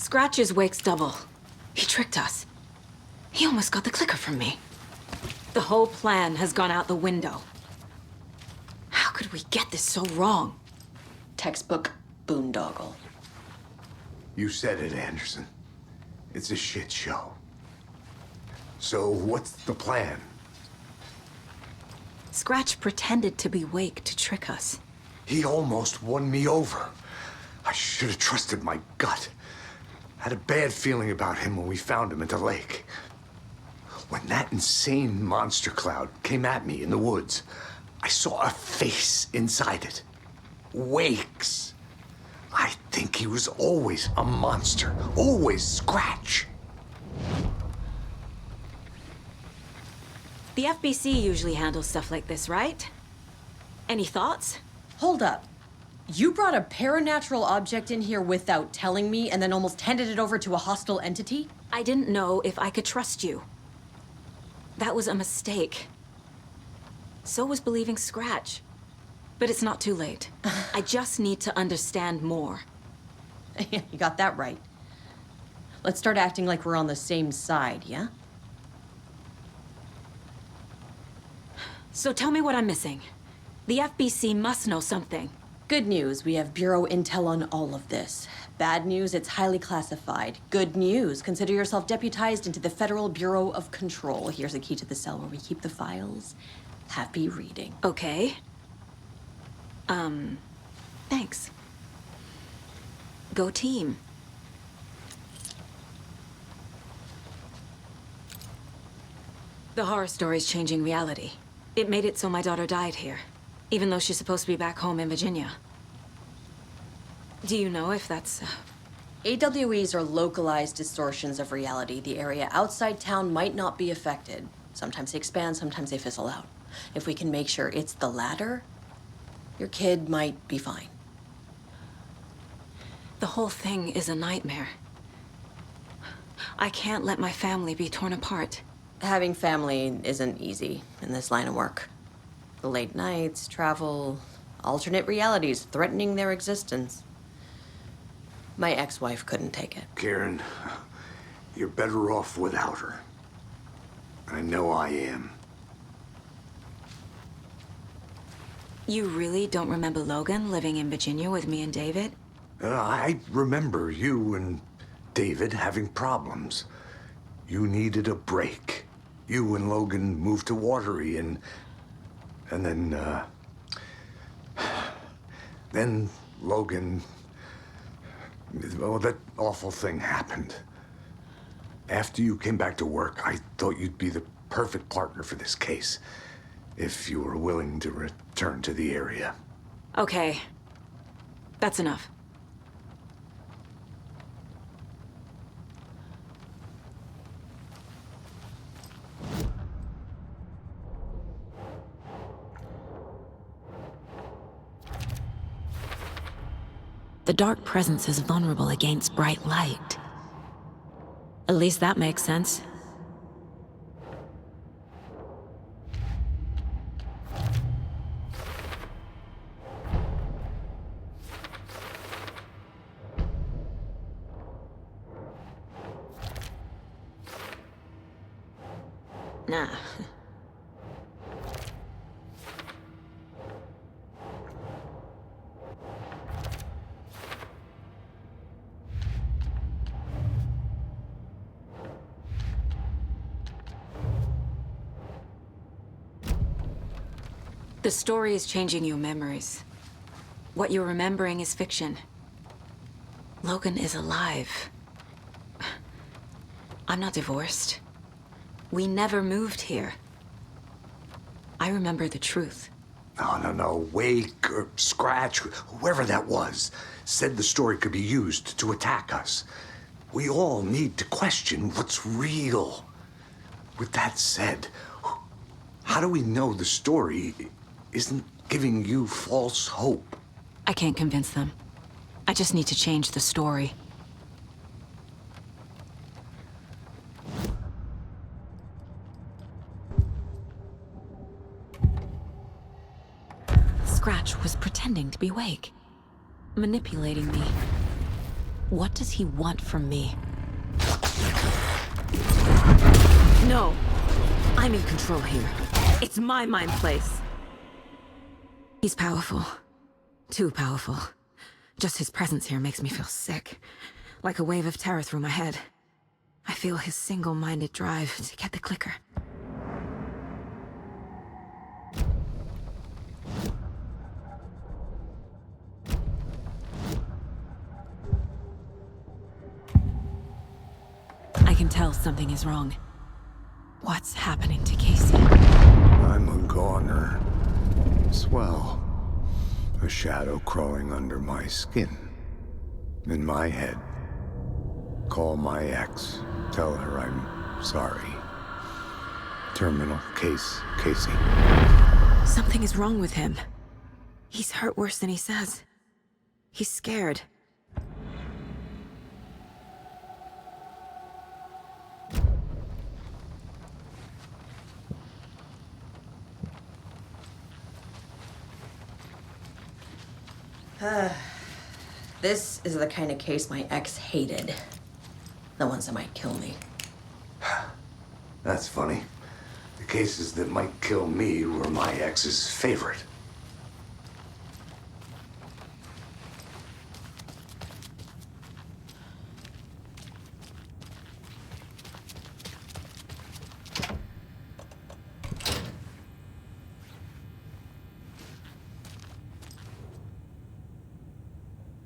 Scratch's wake's double. He tricked us. He almost got the clicker from me. The whole plan has gone out the window. How could we get this so wrong? Textbook boondoggle. You said it, Anderson. It's a shit show. So what's the plan? Scratch pretended to be Wake to trick us. He almost won me over. I should have trusted my gut. Had a bad feeling about him when we found him at the lake. When that insane monster cloud came at me in the woods, I saw a face inside it. Wake's. I think he was always a monster. Always Scratch. The FBC usually handles stuff like this, right? Any thoughts? Hold up. You brought a paranatural object in here without telling me and then almost handed it over to a hostile entity? I didn't know if I could trust you. That was a mistake. So was believing Scratch. But it's not too late. I just need to understand more. You got that right. Let's start acting like we're on the same side, yeah? So tell me what I'm missing. The FBC must know something. Good news, we have Bureau intel on all of this. Bad news, it's highly classified. Good news, consider yourself deputized into the Federal Bureau of Control. Here's a key to the cell where we keep the files. Happy reading. Okay. Thanks. Go team. The horror story's changing reality. It made it so my daughter died here, even though she's supposed to be back home in Virginia. Do you know if that's... AWEs are localized distortions of reality. The area outside town might not be affected. Sometimes they expand, sometimes they fizzle out. If we can make sure it's the latter, your kid might be fine. The whole thing is a nightmare. I can't let my family be torn apart. Having family isn't easy in this line of work. The late nights, travel, alternate realities threatening their existence. My ex-wife couldn't take it. Karen, you're better off without her. I know I am. You really don't remember Logan living in Virginia with me and David? I remember you and David having problems. You needed a break. You and Logan moved to Watery and then Logan, well, that awful thing happened. After you came back to work, I thought you'd be the perfect partner for this case, if you were willing to return to the area. Okay. That's enough. The dark presence is vulnerable against bright light. At least that makes sense. Nah. The story is changing your memories. What you're remembering is fiction. Logan is alive. I'm not divorced. We never moved here. I remember the truth. No. Wake or Scratch, whoever that was, said the story could be used to attack us. We all need to question what's real. With that said, how do we know the story isn't giving you false hope? I can't convince them. I just need to change the story. Scratch was pretending to be Wake, manipulating me. What does he want from me? No! I'm in control here. It's my mind place. He's powerful. Too powerful. Just his presence here makes me feel sick. Like a wave of terror through my head. I feel his single-minded drive to get the clicker. I can tell something is wrong. What's happening to Casey? I'm a goner. Swell. A shadow crawling under my skin. In my head. Call my ex. Tell her I'm sorry. Terminal case, Casey. Something is wrong with him. He's hurt worse than he says. He's scared. This is the kind of case my ex hated. The ones that might kill me. That's funny. The cases that might kill me were my ex's favorite.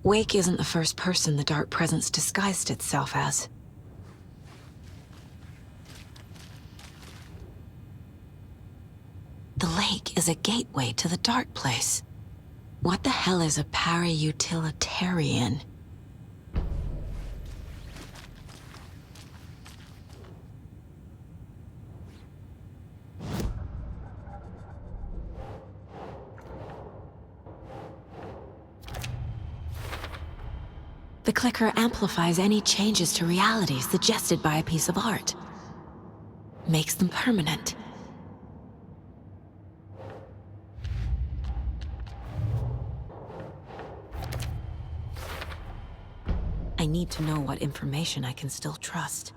Wake isn't the first person the Dark Presence disguised itself as. The lake is a gateway to the Dark Place. What the hell is a para-utilitarian? The clicker amplifies any changes to reality suggested by a piece of art. Makes them permanent. I need to know what information I can still trust.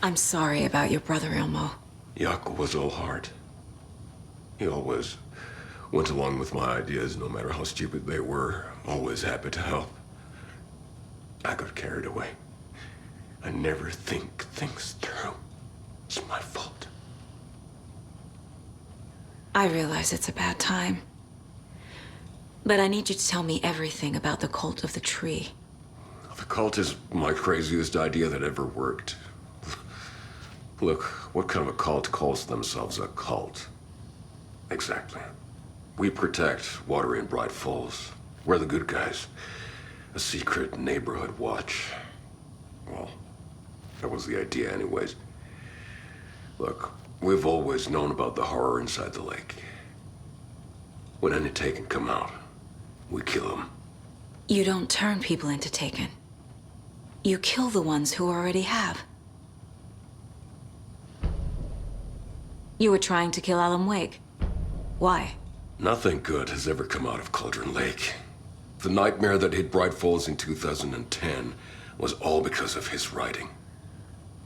I'm sorry about your brother, Ilmo. Jaakko was all heart. He always went along with my ideas, no matter how stupid they were. Always happy to help. I got carried away. I never think things through. It's my fault. I realize it's a bad time. But I need you to tell me everything about the cult of the tree. The cult is my craziest idea that ever worked. Look, what kind of a cult calls themselves a cult? Exactly. We protect water in Bright Falls. We're the good guys. A secret neighborhood watch. Well, that was the idea anyways. Look, we've always known about the horror inside the lake. When any Taken come out, we kill them. You don't turn people into Taken. You kill the ones who already have. You were trying to kill Alan Wake. Why? Nothing good has ever come out of Cauldron Lake. The nightmare that hit Bright Falls in 2010 was all because of his writing.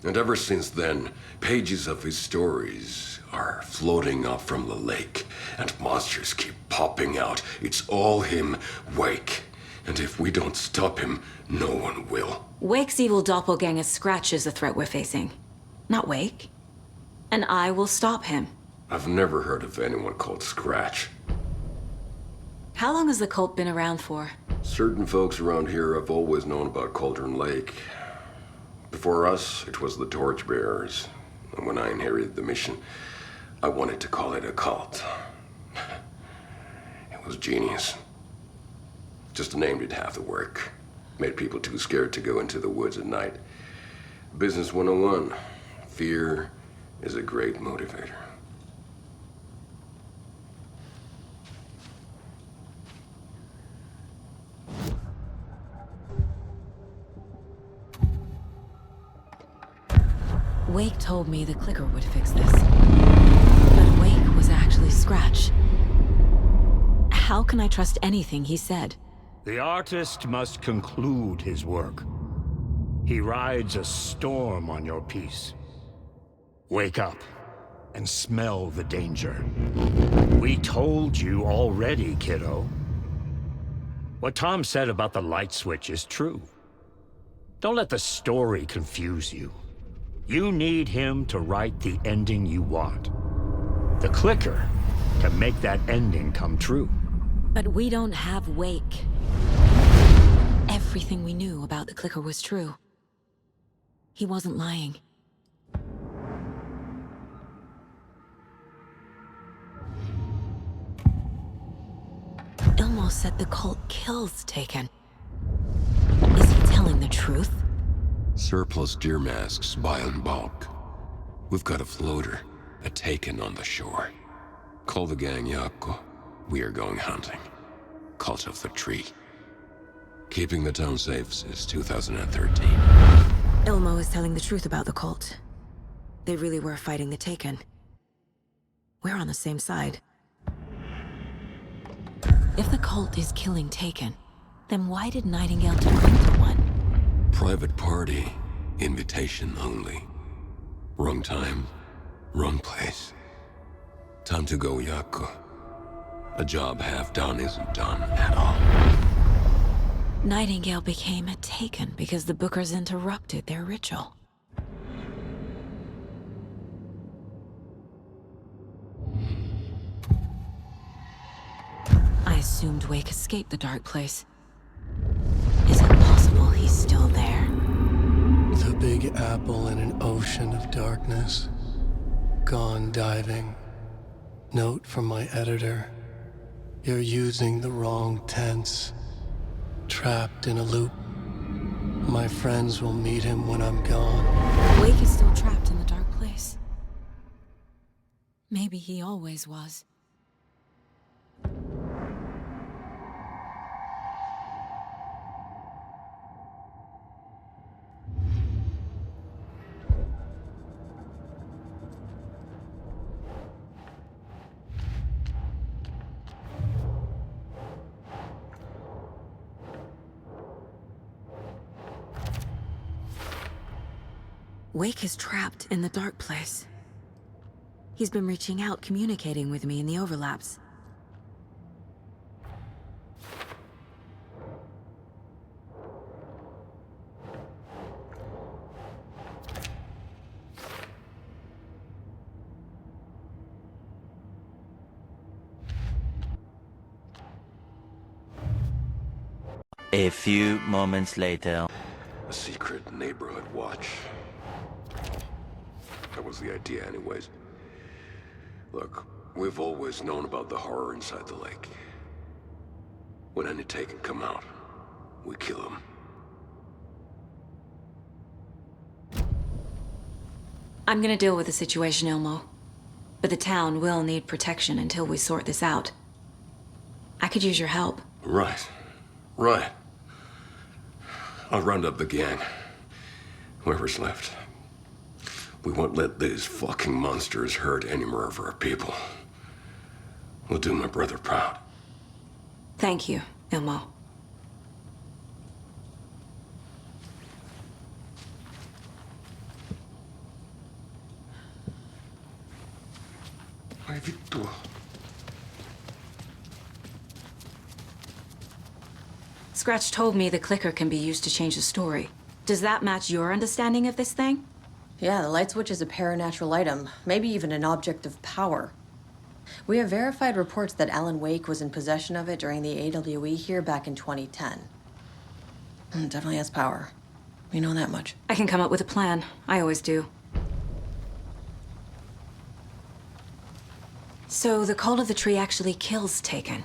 And ever since then, pages of his stories are floating up from the lake, and monsters keep popping out. It's all him, Wake. And if we don't stop him, no one will. Wake's evil doppelganger Scratch is the threat we're facing. Not Wake. And I will stop him. I've never heard of anyone called Scratch. How long has the cult been around for? Certain folks around here have always known about Cauldron Lake. Before us, it was the Torchbearers. And when I inherited the mission, I wanted to call it a cult. It was genius. Just a name did half the work. Made people too scared to go into the woods at night. Business 101. Fear is a great motivator. Wake told me the clicker would fix this. But Wake was actually Scratch. How can I trust anything he said? The artist must conclude his work. He rides a storm on your piece. Wake up and smell the danger. We told you already, kiddo. What Tom said about the light switch is true. Don't let the story confuse you. You need him to write the ending you want. The clicker can make that ending come true. But we don't have Wake. Everything we knew about the clicker was true. He wasn't lying. Ilmo said the cult kills Taken. Is he telling the truth? Surplus deer masks buy in bulk. We've got a floater, a Taken on the shore. Call the gang Yako. We are going hunting. Cult of the Tree. Keeping the town safe since 2013. Ilmo is telling the truth about the cult. They really were fighting the Taken. We're on the same side. If the cult is killing Taken, then why did Nightingale turn into one? Private party, invitation only. Wrong time, wrong place. Time to go, Yako. A job half done isn't done at all. Nightingale became a Taken because the Bookers interrupted their ritual. I assumed Wake escaped the dark place. Is it possible he's still there? The Big Apple in an ocean of darkness. Gone diving. Note from my editor. You're using the wrong tense. Trapped in a loop. My friends will meet him when I'm gone. Wake is still trapped in the dark place. Maybe he always was. Wake is trapped in the dark place. He's been reaching out, communicating with me in the overlaps. A few moments later. A secret neighborhood watch. That was the idea anyways. Look, we've always known about the horror inside the lake. When any Taken come out, we kill them. I'm gonna deal with the situation, Ilmo. But the town will need protection until we sort this out. I could use your help. Right. Right. I'll round up the gang. Whoever's left. We won't let these fucking monsters hurt any more of our people. We'll do my brother proud. Thank you, Ilmo. Ai vittua. Scratch told me the clicker can be used to change the story. Does that match your understanding of this thing? Yeah, the light switch is a paranatural item, maybe even an object of power. We have verified reports that Alan Wake was in possession of it during the AWE here back in 2010. Definitely has power. We know that much. I can come up with a plan. I always do. So the Cult of the Tree actually kills Taken.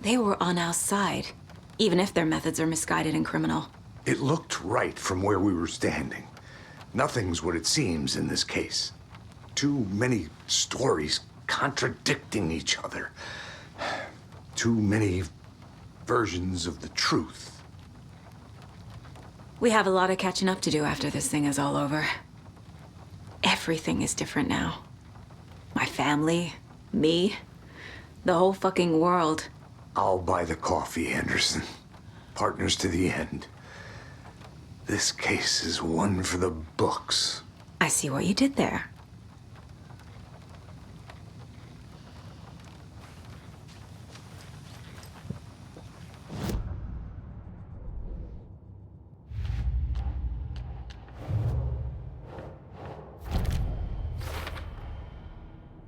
They were on our side, even if their methods are misguided and criminal. It looked right from where we were standing. Nothing's what it seems in this case. Too many stories contradicting each other. Too many versions of the truth. We have a lot of catching up to do after this thing is all over. Everything is different now. My family, me, the whole fucking world. I'll buy the coffee, Anderson. Partners to the end. This case is one for the books. I see what you did there.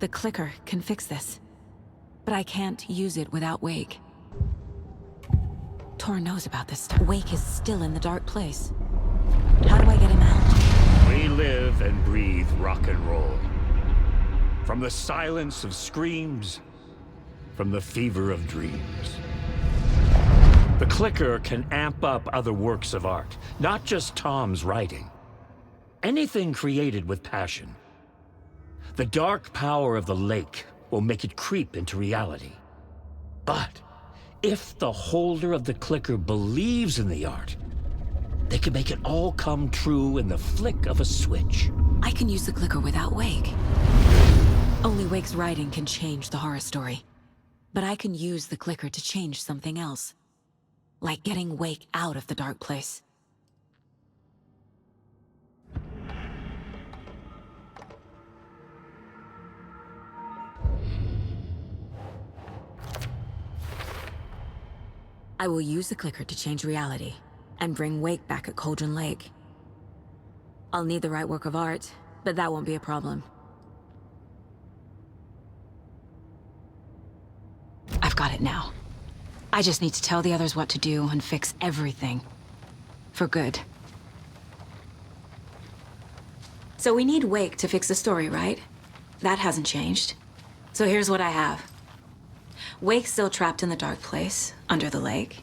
The clicker can fix this, but I can't use it without Wake. Tor knows about this stuff. Wake is still in the dark place. How do I get him out? We live and breathe rock and roll. From the silence of screams, from the fever of dreams. The clicker can amp up other works of art, not just Tom's writing. Anything created with passion. The dark power of the lake will make it creep into reality. But if the holder of the clicker believes in the art, they can make it all come true in the flick of a switch. I can use the clicker without Wake. Only Wake's writing can change the horror story. But I can use the clicker to change something else. Like getting Wake out of the dark place. I will use the clicker to change reality, and bring Wake back at Cauldron Lake. I'll need the right work of art, but that won't be a problem. I've got it now. I just need to tell the others what to do and fix everything. For good. So we need Wake to fix the story, right? That hasn't changed. So here's what I have. Wake's still trapped in the dark place, under the lake.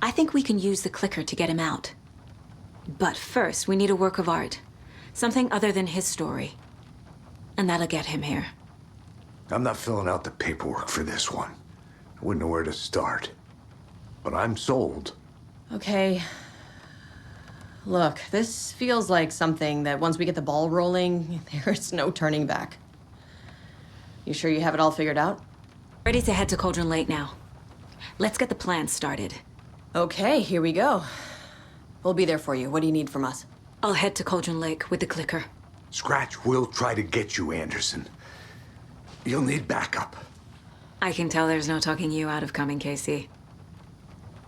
I think we can use the clicker to get him out. But first, we need a work of art. Something other than his story. And that'll get him here. I'm not filling out the paperwork for this one. I wouldn't know where to start. But I'm sold. Okay. Look, this feels like something that once we get the ball rolling, there's no turning back. You sure you have it all figured out? Ready to head to Cauldron Lake now. Let's get the plan started. Okay, here we go. We'll be there for you. What do you need from us? I'll head to Cauldron Lake with the clicker. Scratch will try to get you, Anderson. You'll need backup. I can tell there's no talking you out of coming, Casey.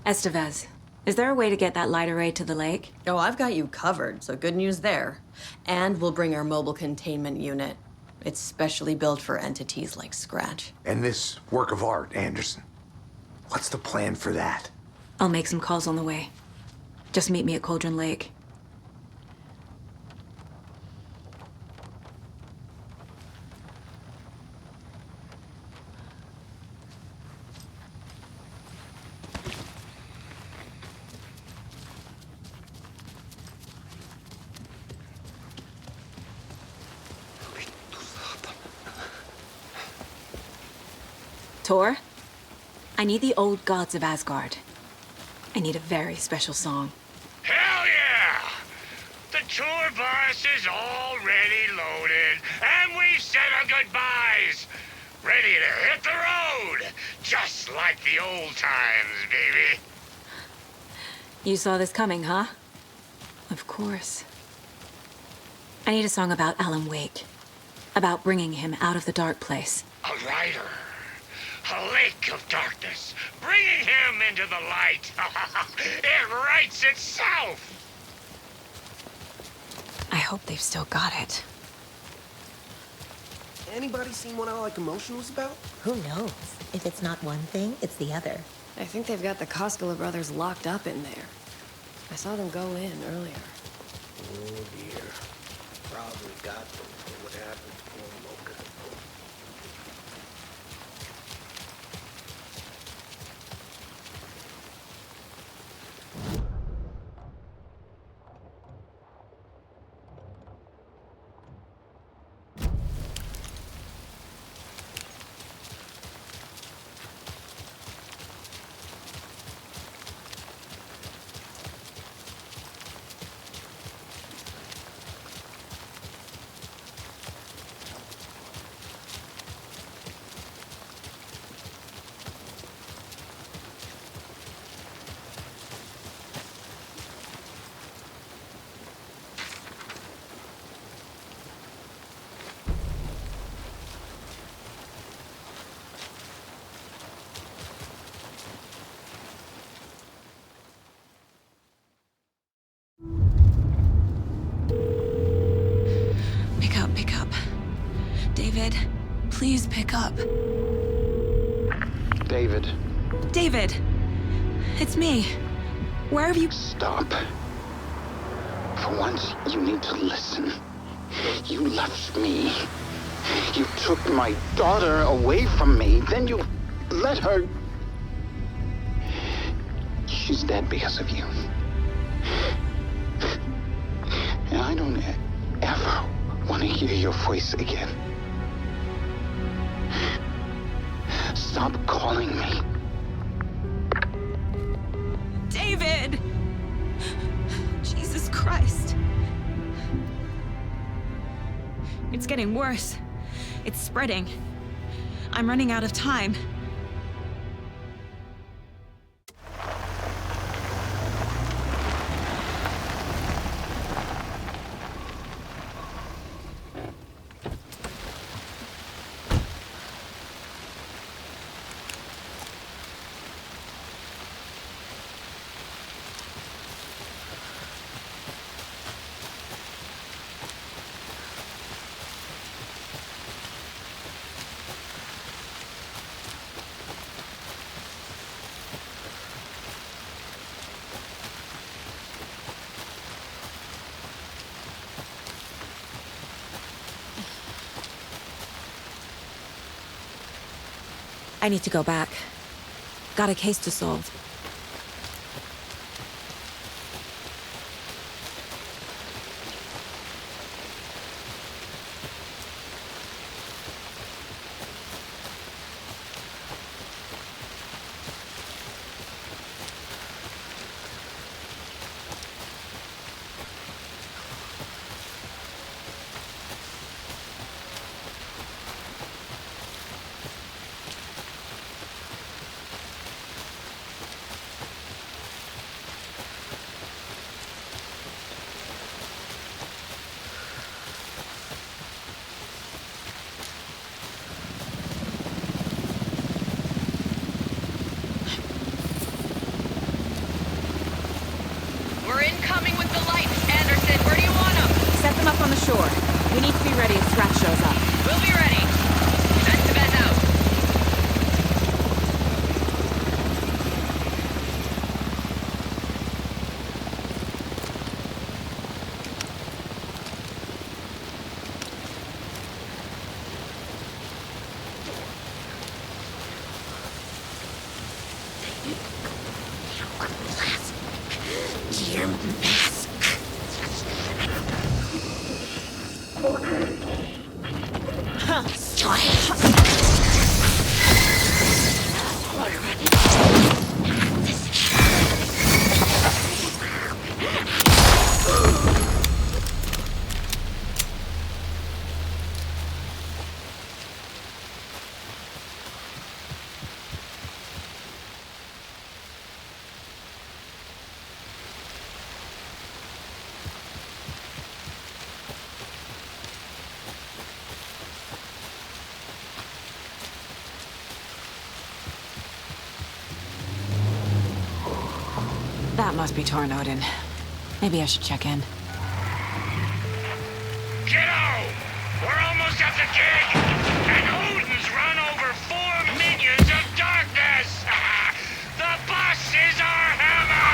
Estevez, is there a way to get that light array to the lake? Oh, I've got you covered, so good news there. And we'll bring our mobile containment unit. It's specially built for entities like Scratch. And this work of art, Anderson. What's the plan for that? I'll make some calls on the way. Just meet me at Cauldron Lake. Tor, I need the old gods of Asgard. I need a very special song. Hell yeah! The tour bus is already loaded, and we've said our goodbyes. Ready to hit the road, just like the old times, baby. You saw this coming, huh? Of course. I need a song about Alan Wake. About bringing him out of the dark place. A rider. A lake of darkness, bringing him into the light. It writes itself. I hope they've still got it. Anybody seen what all the commotion was about? Who knows? If it's not one thing, it's the other. I think they've got the Koskela brothers locked up in there. I saw them go in earlier. Oh dear. Probably got them for what happened to Mocha. Pick up. David, please pick up. David. David! It's me. Where have you... Stop. For once, you need to listen. You left me. You took my daughter away from me. Then you let her... She's dead because of you. And I don't ever want to hear your voice again. Stop calling me. David! Jesus Christ. It's getting worse. It's spreading. I'm running out of time. I need to go back. Got a case to solve. We're incoming with the lights, Anderson. Where do you want them? Set them up on the shore. We need to be ready if Scratch shows up. We'll be ready. Estevez out. That must be Torn Odin. Maybe I should check in. kid! And Odin's run over 4 minions of darkness! The boss is our hammer!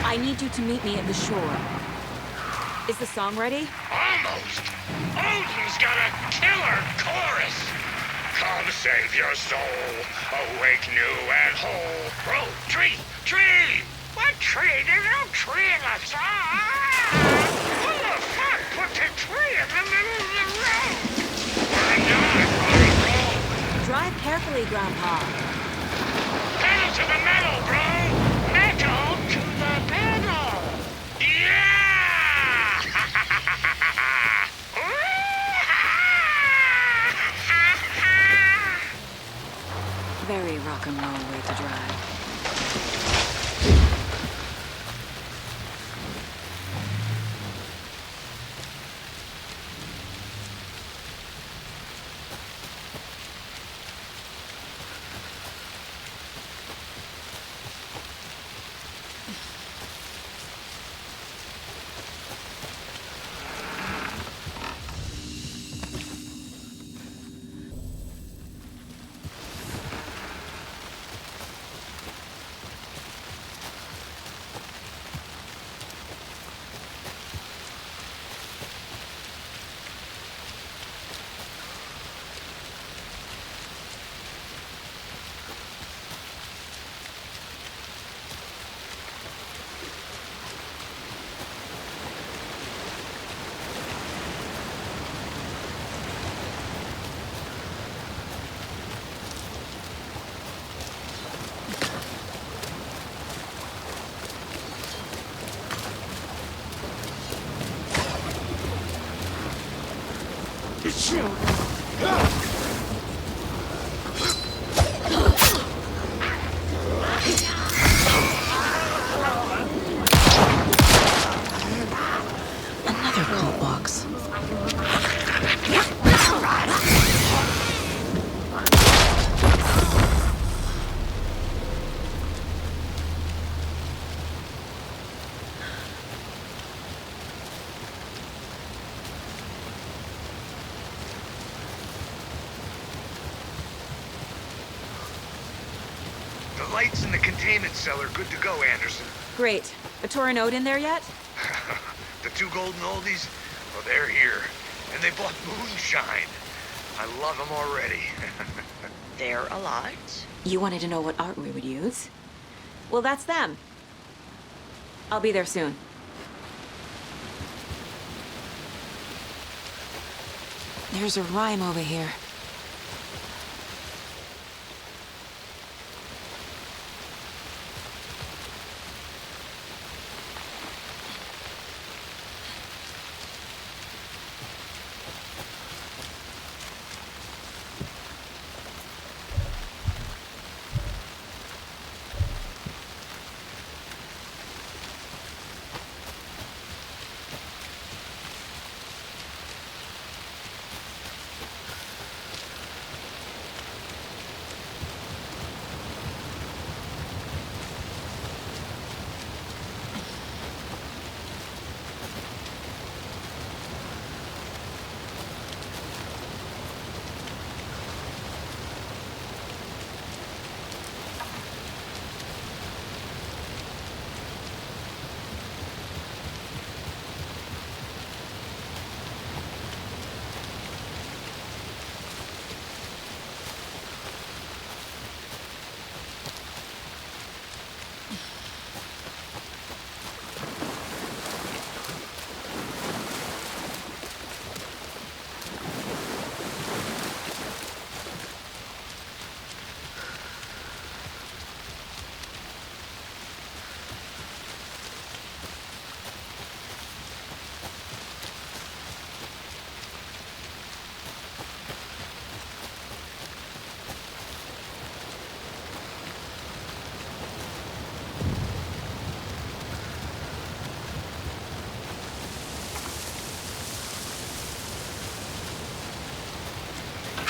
I need you to meet me at the shore. Is the song ready? Almost! Odin's got a killer chorus! Come save your soul, awake new and whole. Bro, tree! Tree! What tree? There's no tree in the song! Who the fuck put the tree in the middle of the road? We're not rock and roll! Drive carefully, Grandpa. Pedal to the metal, bro! Metal to the pedal! Yeah! Very rock and roll way to drive. Another cult box. The lights in the containment cell are good to go, Anderson. Great. A Torinode in there yet? The 2 golden oldies, well, they're here. And they bought moonshine. I love them already. They're a lot. You wanted to know what art we would use? Well, that's them. I'll be there soon. There's a rhyme over here.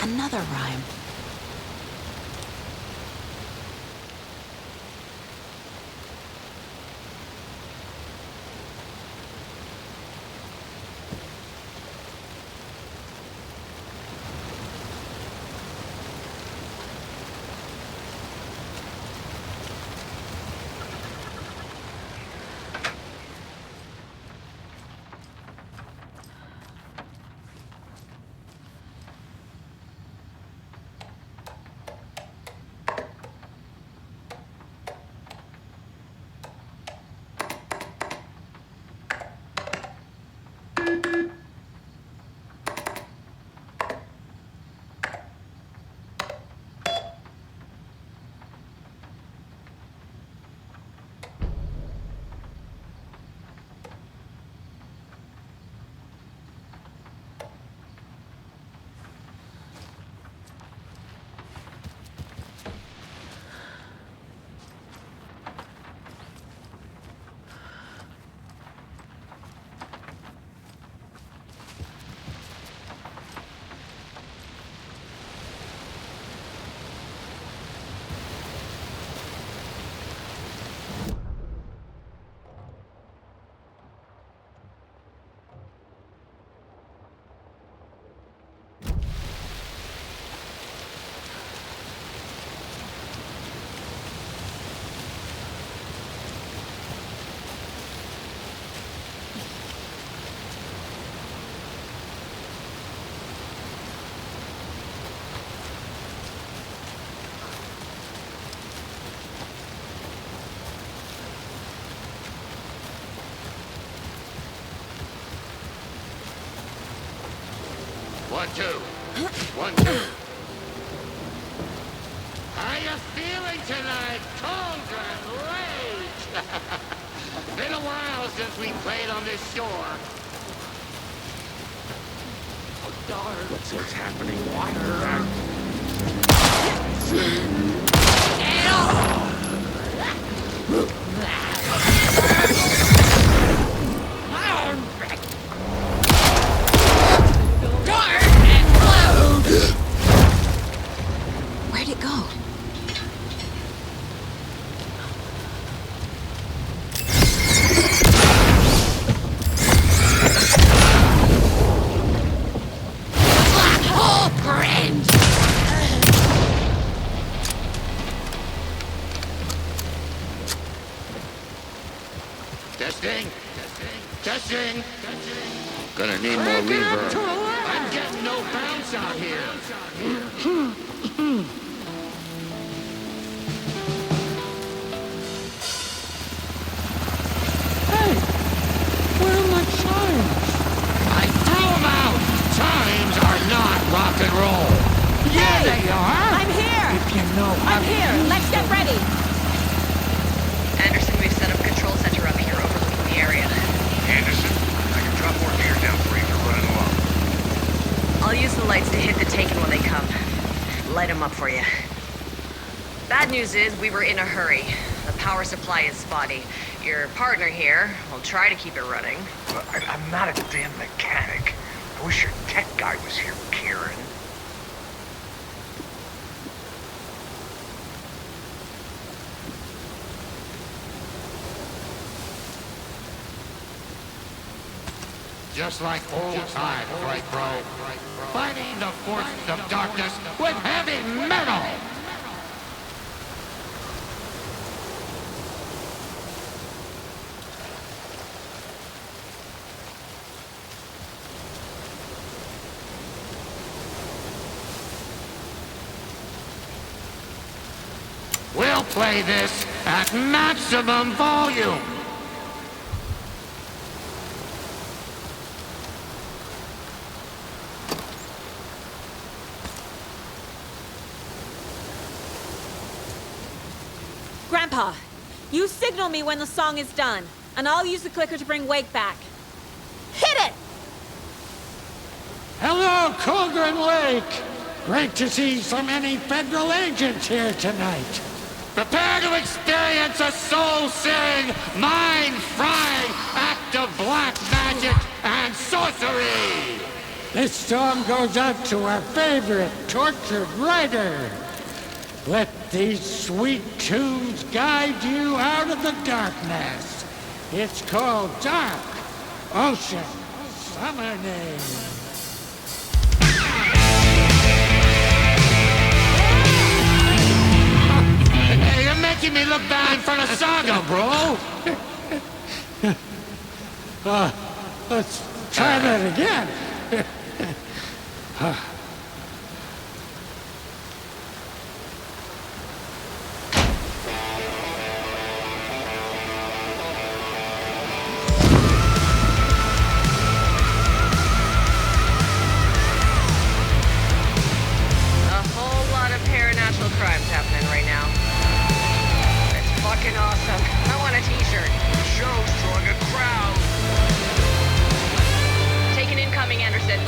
Another rhyme. 1, 2. 1, 2. How you feeling tonight, Cauldron Lake? Been a while since we played on this shore. Oh, darn. What's happening? Where'd it go? Testing. Testing. Gonna need more reverb. I'm getting no bounce out here. Hey, where are my chimes? I threw them out. Chimes are not rock and roll. Yeah, they are. I'm here! If you know how I'm to here! use Let's get them. ready! Anderson, we've set up a control center up here overlooking the area. Anderson, I can drop more gear down for you. You're running low. I'll use the lights to hit the Taken when they come. Light them up for you. Bad news is we were in a hurry. The power supply is spotty. Your partner here will try to keep it running. Look, I'm not a damn mechanic. I wish your tech guy was here, Kieran. Just like old times, right, bro? Fighting the forces of darkness with heavy metal! We'll play this at maximum volume! Grandpa, you signal me when the song is done, and I'll use the clicker to bring Wake back. Hit it! Hello, Cauldron Lake. Great to see so many federal agents here tonight. Prepare to experience a soul-searing, mind-frying act of black magic and sorcery! This song goes out to our favorite tortured writer. Let these sweet tunes guide you out of the darkness. It's called Dark Ocean Summoning. Hey, you're making me look bad in front of Saga, bro! Let's try that again. A whole lot of paranatural crimes happening right now. It's fucking awesome. I want a t-shirt. Show's drawing a crowd! Taken incoming, Anderson.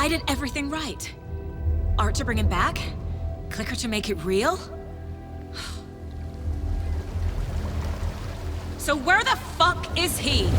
I did everything right. Art to bring him back? Clicker to make it real? So where the fuck is he?